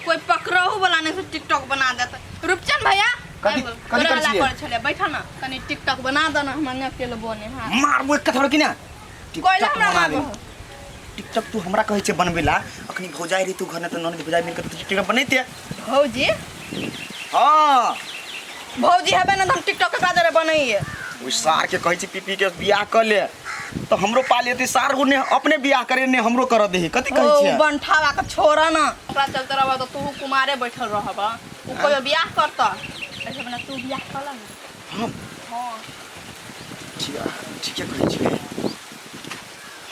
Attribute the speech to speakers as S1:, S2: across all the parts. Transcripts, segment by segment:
S1: कोई पकड़ो वाला नहीं तो टिकटॉक बना देता। रूपचंद भैया
S2: कथी कर
S1: छले बैठा ना कनी टिकटॉक बना दो ना हमने अकेले बने हां
S2: मारबो एक कथड़ कि ना
S1: कोइला हमरा मारबो
S2: टिकटॉक तू हमरा कहै छै बनबेला अखनी भौजाई रे तू घर न त ननद भौजाई मिलके तू टिकटॉक बनैते
S1: भौजी
S2: हां
S1: भौजी हेबे ना हम टिकटॉक के काजरे बनैए
S2: ओ सार के कहै छै पीपी के बियाह कर ले तो हमरो पालेती सार गुने अपने बियाह करे ने हमरो कर देही कथि कहै छै
S1: ओ बनठावा के छोरा ना ओकरा चलते रहबा तो तू कुमारे बैठल रहबा उ कोई बियाह करता ऐसे बना तू बियाह कला ना
S2: हम
S1: हां
S2: ठीक है कहै छै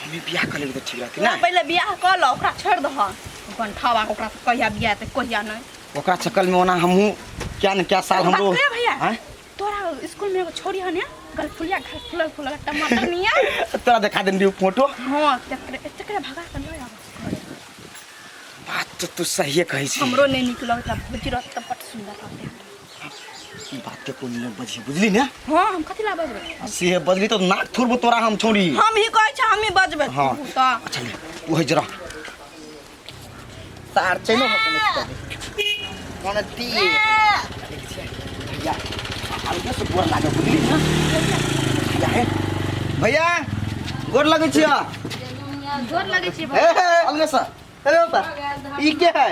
S2: हमें बियाह कर लेबे त ठीक रहतै ना
S1: पहले बियाह कर लो ओकरा छोड़ दह बनठावा के ओकरा कहिया बियाह ते कहिया नहीं
S2: ओकरा चक्कर में ओना हमहू क्या न क्या साल हमरो
S1: भैया तोरा स्कूल में एगो छोरी हने गलफुलिया घर फुलल टमाटर निया
S2: तोरा देखा देन फोटो
S1: हां चक्कर भगा के ले आबा
S2: बात तो तू सही कहै छी
S1: हमरो नहीं निक लगता बुझी रहत त पट सुंदर लगता
S2: ई बात के कोन न बजी बुझली ना
S1: हां हम कथि ला बजबै
S2: से बजली तो नाक थुरबो तोरा हम छोड़ी
S1: हम ही कहै छ हम ही बजबै
S2: हां
S1: त
S2: अच्छा ले ओहे जरा सार चलो कोन ती भैया अलगे से गोर लागे बुझली ना भैया है भैया गोर लगे छिया
S1: जोर लगे छी
S2: ए अलगे से अरे बाबा ई के है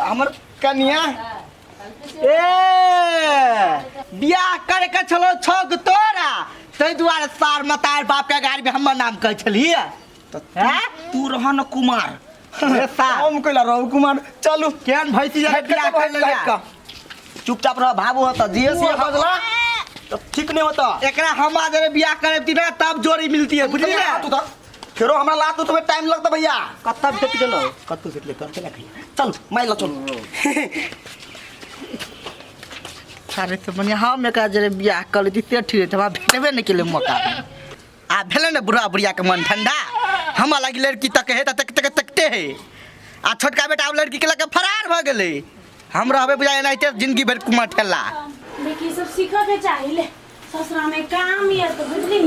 S2: हमर कन्या ए बियाह करे के छलो छग तोरा तै दुआरे सार मतार बाप के गाड़ी में हमर नाम कहै छलिए हैं तू रह न कुमार हम कइला रहू कुमार चलू केन भैसी जा बियाह कर ले चुपचाप रह भाबू होता जीएससी बजला तो ठीक नहीं होता एकरा हम आज रे बियाह करे तिना तब जोड़ी मिलती है बुझली ना तू तो फेरो हमरा लात तो तुम्हें टाइम लगता भैया कत्ता भेट गेलो कत्तू भेट ले करते ना चल मैं ला चल सारे तो मने हम एक आज रे बियाह कर दिते ठीक है भेटबे नहीं केले मौका आ भेले ना बुढ़ा बुढ़िया के मन ठंडा हम लगी लड़की तक है तकते है आ छोटका बेटा लड़की के लगे फरार भ गेले हम रहबे बुझाए नहीं जिंदगी भर कुमार ठेला
S3: देखिए सब सीखा के चाहिए ससुरा में काम ये तो बुझली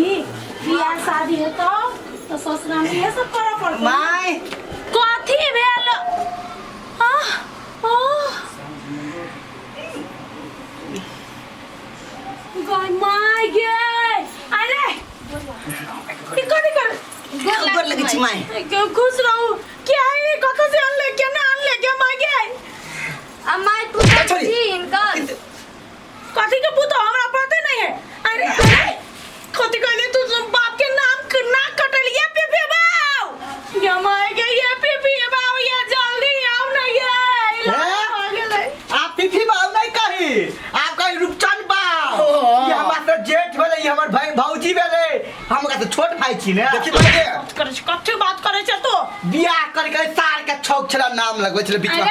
S3: बियाह शादी है तो ससुरा में ये सब करा पड़ता
S2: माय
S3: कथी भेल गाय माय गे अरे ई कथी कर
S2: गोर लगे छी माय
S3: खुश रहू क्या है कथि से आन ले के ना आन ले के माय गे
S1: अम्मा तू
S2: छोड़ी।
S1: जी इनका
S3: कथी के पुतो हमरा पता नहीं है अरे कथी कहले तू बाप के नाम ना कटलिए पीपी बाऊ ये माय गे ये पीपी बाऊ ये जल्दी आओ ना ये
S2: आप पीपी बाऊ नहीं कही आप कही रूपचंद बाऊ ये हमारा जेठ भेले ये हमर भाई भौजी भेले हम का तो छोट भाई छी ने देखि भाई
S3: कथी बात करे छ तो
S2: बियाह कर के सार के छौक छला नाम लगबै छले बीच में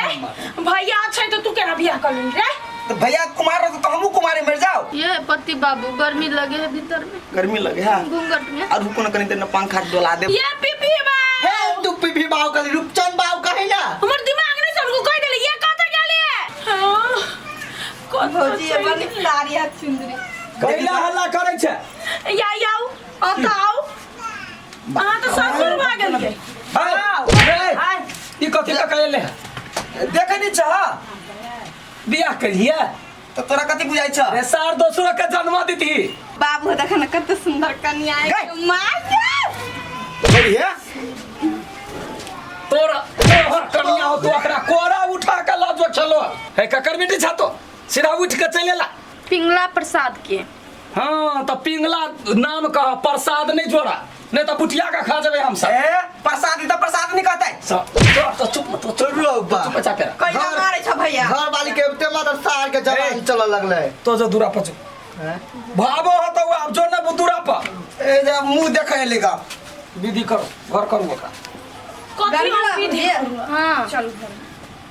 S2: हम
S3: भैया छै तो तू केना बियाह कर ले रे
S2: तो भैया कुमार रह तो हमहू कुमारे मर जाओ
S1: ये पति बाबू गर्मी लगे है भीतर में
S2: गर्मी लगे हां
S1: घूंघट में
S2: और रुको न कनी देर पंखा डोला दे
S3: ये पीपी बाऊ
S2: हे तू पीपी बाऊ कही रूपचंद बाऊ कही ना
S3: हमर दिमाग नहीं सबको कह देले ये कथा गेले हां
S1: भौजी ये बनी सारिया चुंदरी
S4: कैला हल्ला करे छे
S3: या याऊ बताओ तो ससुर भाग गेल के
S4: हां ई कथि का कहले देखे नहीं चाह बियाह करिए
S2: तो तोरा कथि बुझाई छ
S4: रे सार दोसरो के जन्म दीती
S1: बाबू देख न कत सुंदर कन्या है मां
S2: करिए
S4: तोरा तोहर कन्या हो तो एकरा कोरा उठा के लाजो चलो हे ककर मिटी छातो सीधा उठ के चलेला
S1: पिंगला प्रसाद के
S4: हां तो पिंगला नाम का प्रसाद नहीं जोड़ा नहीं तो पुटिया का खा जावे हम सब
S2: ए प्रसाद तो प्रसाद नहीं कहता है
S4: सब तो चुप तो चुप
S2: चलो बा
S4: चुप बचा के
S1: कैला मारे छ भैया
S2: घर वाली के ते मात्र सार के जवान चल लगले
S4: तो जो दूरा पचो भाबो हो तो अब जो न दूरा पर
S2: ए जा मुंह देखे लेगा
S4: विधि करो घर करू ओकरा
S3: कथी
S1: हां
S3: चल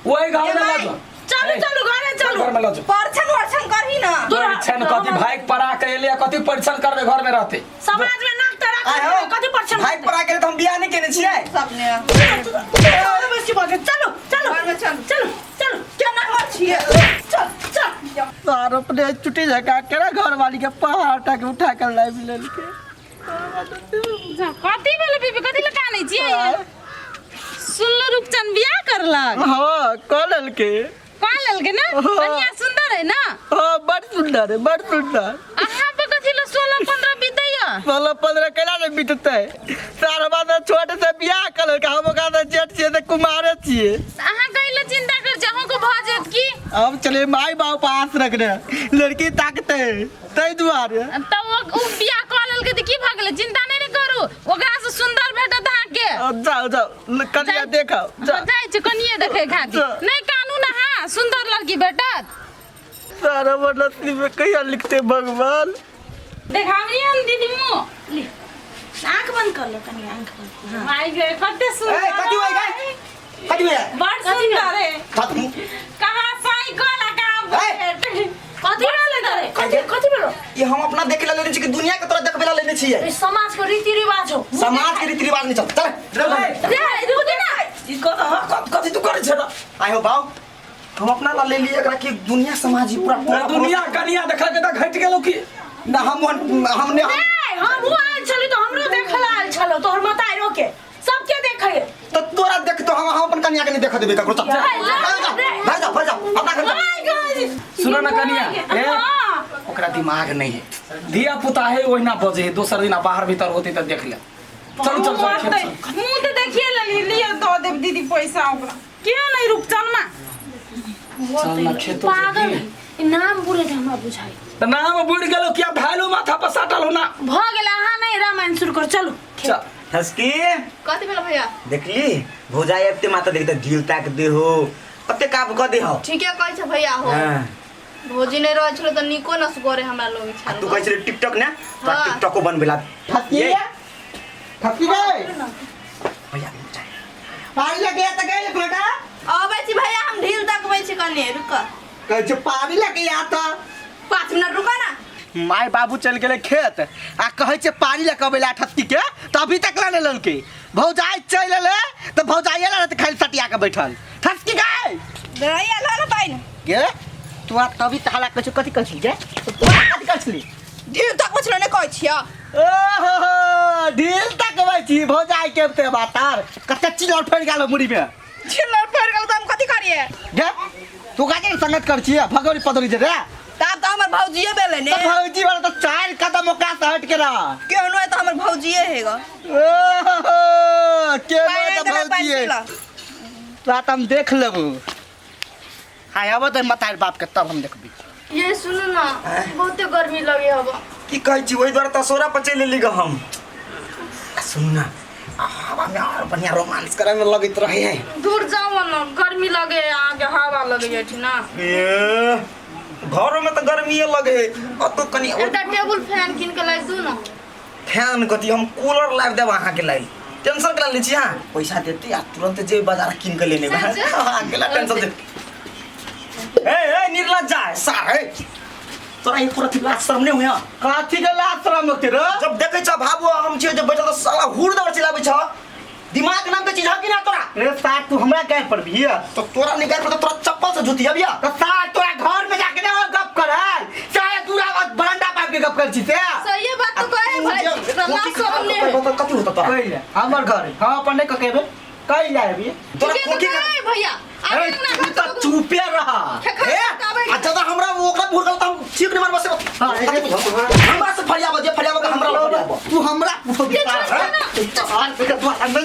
S4: वही गांव में ला दो
S3: चलो चलो घरे चलो
S4: घर में ला दो
S1: परछन वर्छन करही ना
S4: परीक्षण कथी भाई पढ़ा के लिए कथी परीक्षण करबे घर में रहते
S3: समाज में नाक तरा कथी परछन
S2: भाई परा के तो हम बियाह नहीं केने छियै
S1: सबने
S3: चलो बस बात चलो चलो
S1: घर में चल
S3: चलो चलो
S1: क्या नंबर छिए
S3: चल चल
S2: सार अपने चुटी झका के घर वाली के पहाड़ तक उठा कर लाई मिलन के
S3: कथी भेले बीबी कथी लगा नै छियै सुनलो रुपचन बियाह करलक
S2: हाँ कॉल के
S3: कौन ललके ना कन्या सुंदर है ना
S2: हाँ बड़ सुंदर है बड़ सुंदर
S3: अहाँ पे कथी लो 16-15 बीतैया
S2: 16-15 केना नहीं बीतते सारा बात छोटे से बियाह कर के हम का जेठ छिए त कुमारे छिए
S3: अहाँ कहिलो चिंता कर जहाँ को भ जात की
S2: अब चले माई बाप पास रखने लड़की ताकते तई दुआरे
S3: तब वो बियाह कर ललके त की भ गेलै चिंता नहीं करू ओकरा से सुंदर भेटत अहाँ के
S2: अब जाओ जाओ कन्या देखो
S3: जाय छ कनिए देखे खातिर नहीं कानून हाँ सुंदर लड़की भेटत
S2: सारा नसीब में कहिया लिखते भगवान
S3: देखावनी हम दीदी मु आंख बंद कर लो कनी आंख बंद माय गे कते सुंदर
S2: कथी होई गई कथी होई
S3: बड़ सुंदर है
S2: कथी
S3: कहां साइकिल कहां कथी वाले रे कथी बोलो
S2: ये हम अपना देखे ला लेने छी कि दुनिया के तरह देखबे ला लेने छी
S3: ये समाज के रीति रिवाज हो
S2: समाज के रीति रिवाज नहीं चल
S3: रे रुक ना
S2: ई कथी तू करे छ आइ हो बाऊ हम अपना ला ले लिए एकरा कि दुनिया समाज ही पूरा
S4: दुनिया कनिया देखा के त घट गेलो की
S2: ना हमने
S3: हम वो आयल छली तो हमरो देखला आयल छलो तोहर मत आइरो के सबके देखे
S2: तो तोरा देख तो हम अपन कन्या के नहीं देख देबे ककरो चल भर जा अपना घर
S4: सुनो ना कनिया ए
S2: ओकरा दिमाग नहीं है
S4: धिया पुता है ओहिना बजे है दोसर दिन बाहर भीतर होती त देख ले चल चल चल
S3: मुंह तो देखिए ले लिया दो देव दीदी पैसा ओकरा क्यों नहीं रुपचन में
S4: चल ना खेतो
S3: पागल नाम बोले थे हमरा बुझाई
S4: त नाम बुड़ गेलो क्या भालो माथा पर साटल हो ना
S3: भ गेला हां नहीं रामायण शुरू कर चलो
S4: चल
S2: हसकी
S1: कथी भेल भैया
S2: देखली भौजाई अपते माता देखते ढील ताक दे हो कते काम क दे हो
S1: ठीके कहै छ भैया हो
S2: हां
S1: भोजी नहीं रह छलो त निको न सुगरे हमरा लोग छल
S2: तू कहै छ टिकटॉक ना तो
S1: हाँ।
S2: टिकटॉक को बनबेला
S5: थकी गए
S2: भैया
S5: पानी लगे त गए बेटा
S1: अबै छी भैया हम ढील तकबै छी कने रुक
S5: कहे छ पानी लगे या त
S1: 5 मिनट रुका ना
S2: माय बाबू चल गेले खेत आ कहै छै पानी लकबेला ठत्ती के त अभी तक ला लेलन के भौजाई चल ले त भौजाई ला त खाली सटिया के बैठल ठसकी गए
S1: भैया ला ना पाइन
S2: गे तू आ तभी तहला कछु कथि कहछि गे तू कथि कहछि
S1: ढील तकबै छलो ने कहै छिया
S2: ओहो ढील तकबै छी भौजाई के ते बातार कते चिलर फेर गेल मुड़ी में
S1: छिलर फेर गेल त हम कथि करिए
S2: गे तू काजे संगत कर छी भगोरी पदरी जे रे
S1: तब तो हमर भौजीए बेले ने
S2: भौजी वाला तो 4 कदम ओकरा से हट के रहा
S1: क्यों न तो हमर भौजीए हेगा
S2: ओहो के
S1: पानी
S2: तो
S1: दे पानी
S2: भौजी
S1: पिला
S2: तो हम देख लेबू हाय अब तो मतार बाप के तब हम देखबी
S1: ये सुनो ना बहुते गर्मी लगे हबो
S2: की कहै छी ओइ द्वारा त सोरा पर चले लिग हम सुन ना हवा में और बढ़िया रोमांस करे में लगत रहे है
S1: दूर जाओ ना गर्मी लगे आगे हवा लगे जेठी ना
S2: ए घरों में तो गर्मी लगे तो कनी
S1: एकटा टेबल फैन किन के लाई दू ना
S2: फैन कथी हम कूलर लाइव देब अहाँ के लाई टेंशन करा ले छी हां पैसा देती आ तुरंत जे बाजार किन के लेने बा हां केला टेंशन दे ए निर्लज्जा सारे तोरा ये पूरा लाज शर्म नहीं हुआ काथी के लाज शर्म होते रे जब देखे छ भाबो हम छिए जे बैठल साला हुड़ दवर चिल्लाबै छ दिमाग नाम के चीज है कि ना तोरा रे साथ तू हमरा कह पर भी तो तोरा नहीं कह पर तोरा चप्पल से जूती अबिया तो साथ तोरा घर में जाके ना गप कर चाहे दूरा बात बरंडा पाप के गप कर छी से
S1: सही बात तो कहे भाई लाज शर्म नहीं है
S2: कथि होता तोरा कहि ले हमर घर हम अपन नहीं कहबे कहि ले अभी तोरा कोकी
S1: भैया
S2: ए तू तो चुपे रहा ए अच्छा तो हमरा ओकरा भुरगल त हम ठीक नंबर बसे हमरा से फरियाब जे फरियाब के हमरा फरियाब तू हमरा पूछो विचार है तू अंदर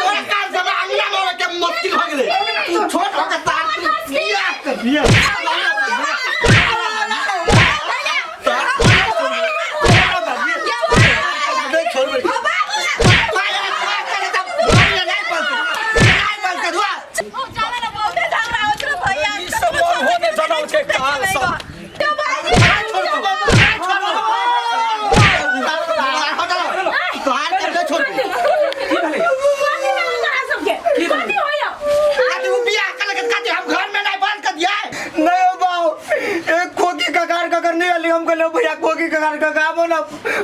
S2: तोरा का जमा अल्लाह मोरे के मुश्किल हो गेले तू छोट हो के तार तू बिया कर बिया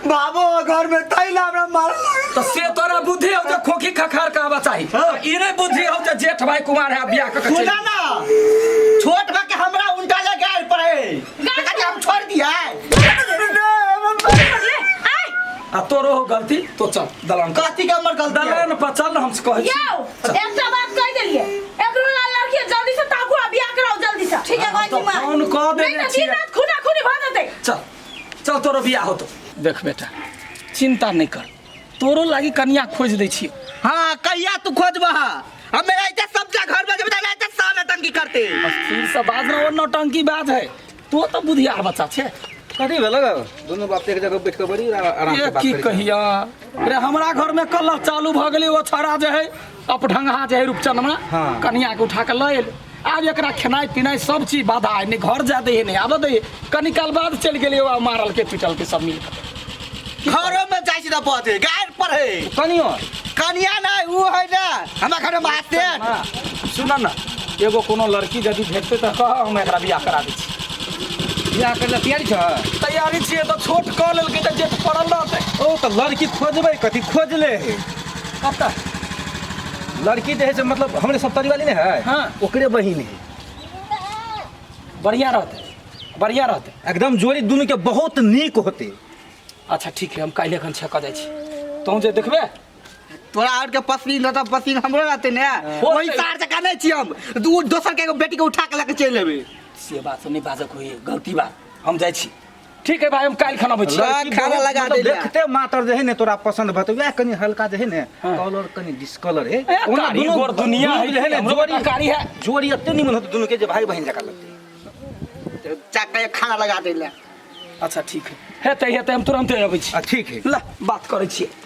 S2: बाबू घर में तैला हमरा मार
S4: तो से तोरा बुद्धि हो जो खोखी खखार का बचाई इने बुद्धि हो जो जेठ भाई कुमार है बियाह के
S2: सुना ना छोट बा के हमरा उल्टा ले गए पड़े कहते हम छोड़ दिया
S4: आ तोरो हो गलती तो चल दलान पर।
S2: कथी के हमर गलती है?
S4: दलान पर चल हम कहै छी
S3: यो एकटा बात कह देलिए एकरो लड़की जल्दी से ताकू आ बियाह कराओ जल्दी से
S1: ठीक है भाई
S4: तो
S1: माँ
S4: फोन कह
S3: नहीं
S4: देने
S3: तो
S4: छी
S3: दिन रात खुना खुनी भ जते
S4: चल चल तोरो बियाह होतो देख बेटा चिंता नहीं कर तोरो लागी कन्या खोज दै छी
S2: हाँ कहिया तू खोजबा हम मेरा इतना सब घर में जब तक इतना साल टंकी करते
S4: फिर से बाज ना वो नौटंकी बात है तो बुधियार बच्चा छे
S5: कथी भेल दोनों बाप एक जगह बैठ के बड़ी आराम से
S4: ये
S5: बात
S4: की
S5: करी।
S4: कहिया रे हमरा घर में कलह चालू भ गेलै वो छोरा जे है अपढंगा जे है रूपचंदमा
S5: हाँ।
S4: कन्या के उठा के ल एल आब एकरा खेनाई पिनाई सब चीज बाधा है नहीं घर जा दे है नहीं आब दे है। कनी काल बाद चल गेलै वो मारल के पिटल के सब मिल के
S2: घरों में जाई सीधा पहुंचे गायर पर है
S5: कनियो
S2: कनिया नहीं वो है ना हमरा घर में मास्टर
S4: सुन ना एगो कोनो लड़की यदि भेटते त कह हम एकरा बियाह करा दै छी
S5: बियाह करे ला तैयारी छ?
S4: तैयारी छियै त छोट क लेल के जेठ पड़ल रहतै
S5: ओ तो लड़की खोजबै कथी खोज ले
S4: कतऽ
S5: लड़की जे है से मतलब हमरे सब परिवार ने है
S4: हाँ।
S5: ओकरे बहिन है
S4: बढ़िया रहतै
S5: एकदम जोड़ी दोनों के बहुत नीक होते।
S4: अच्छा ठीक है हम काल्हि एखन छेक जाइ छी तू जे देखबे
S2: तोरा और के पसीन रहता पसीन हमरो रहते ने वही सार से काने छी हम दू दोसर के एगो बेटी के उठा के लेके चल लेबे
S4: से बात से नहीं बाजक होई गलती बात हम जाइ छी ठीक है भाई हम काल्हि खाना बची
S2: लड़की खाना लगा दे
S5: देखते मातर जे है ने तोरा पसंद भत वह कनी हल्का जे है ने
S4: हाँ।
S5: कलर कनी डिस्कलर है
S4: कारी गोर दुनिया है
S5: जे है ने
S4: जोड़ी कारी है
S5: जोड़ी अत्ते निमन होते दोनों के जे भाई बहन जका लगते।
S2: चाका खाना लगा दे ले
S4: अच्छा ठीक है हेतै हम तुरंत आबै छी
S5: ठीक है
S4: ला बात करै छियै